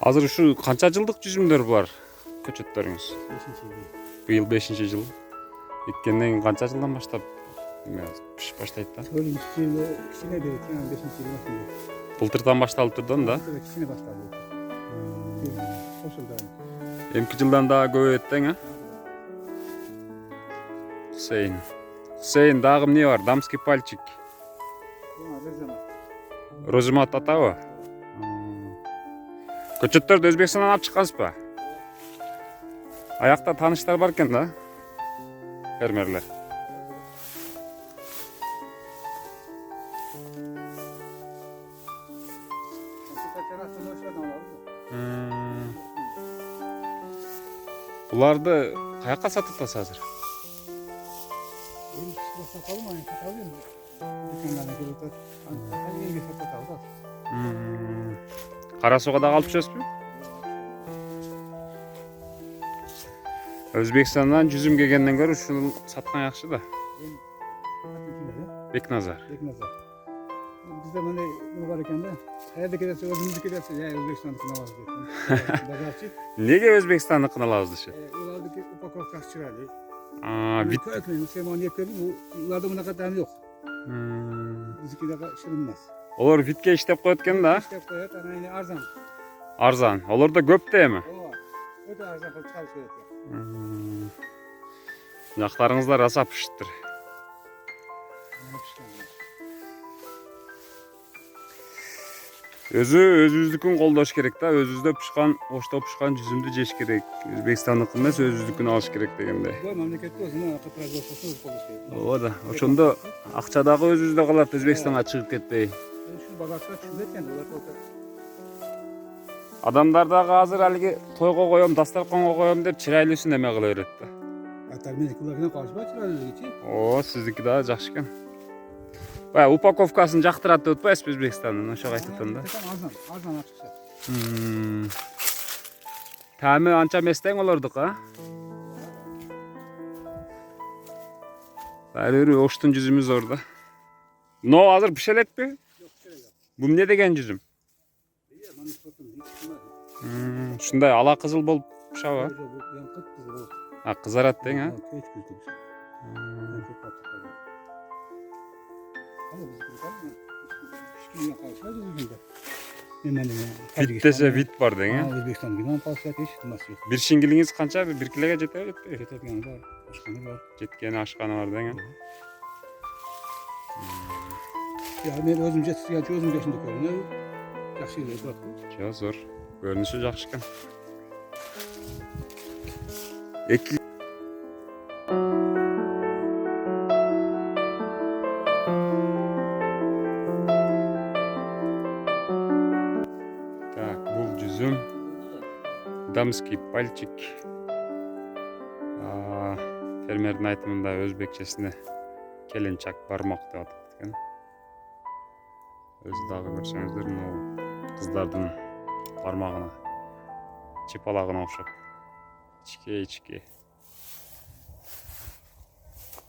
Азыр ушу канча жылдык жүзүмдөр бар көчөттөрүңүз? 5-нче yıl. Быйыл 5-жыл. Эккенден кийин канча жылдан баштап пишип баштайт да? 4-nче yılı kişine de yani 5-nче yılı başında. Былтырдан башталып турдун да? Evet, kişine başladı. Koşuldu. Эмки жылдан дагы көбөйөт дең, а? Хусейн. Хусейн дагы эмне бар? Дамский пальчик. Розмат атабы? Көчөттөрдү Өзбекстандан алып чыккансызбы? Аякта тааныштар бар экен да? Фермерлер. Буларды каяка сатып атасыз азыр? Кара суга дагы алып чыгасызбы? Өзбекстандан жүзүм келгенден көрө ушуну саткан жакшы да. Бекназар. Bizde böyle bu var iken de hayalde giderse özümüzü giderse ya Özbekistan'daki namaz diyor. Bazarçı. Неге Өзбекстандыкын алабыз деши? Ulardaki упаковка çıralı. Бит. Kökmeyin, Süleyman Yekler'in ularda buna kadar yok. Bizimki de şırınmaz. Олар витке иштеп коет экен да. İşte koyat, yani arzan. Арзан. Олар да көп да эми. O var. Öte arzan kılıp çalışıyor. Жактарыңыздар аса пишиптир. Өзүбүздүкүн колдош керек да. Өзүбүздө пышкан, ошто пышкан жүзүмдү жеш керек. Өзбекстандыкын эмес, өзүбүздүкүн алыш керек дегенде. Bu memlekette olsun, akı производствоsu öz koluşuyor. Ооба да. Ошондо акча дагы өзүбүздө калат, Өзбекстанга чыгып кетпей. Şu bazarçılar düşünürken ular koluşuyor. Адамдар дагы азыр алиги тойго коем, дастарканга коем деп чырайлуусун эме кыла берет да. Hatta menikularına karşı çıralı için. Оо, сиздики дагы жакшы экен. Баягы упаковкасын жактырат деп атпайсызбы Өзбекстандын, ошого айтып атам да. Arzan açıkça. Таамы анча эмес тең олордук, а? Баары оштун жүзүмү зор да. Но азыр пише элекпи? Бул эмне деген жүзүм? Ушундай ала кызыл болуп пышабы? Кызарат тең, а? Вит десе вит бар дең, а? Özbekistan'dan kalsiyat hiç tutması yok. Бир шингилиңиз канча? 1 килоге жетеби, жетпейби? Ketep yanı var, başkanı var. Жеткени ашканы бар дең, а? Ya ben özüm jetsi özüm yaşında görünüyor. Yaxşı yürüyor bıraktım. Жо, зор. Көрүнүшү жакшы экен. Эки Так, бул жүзүм дамский пальчик. Фермердин айтымында өзбекчесине келинчак бармак деп атат экен. Өзү дагы көрсөңүздөр, кыздардын бармагына, чепалагына окшоп. Ичке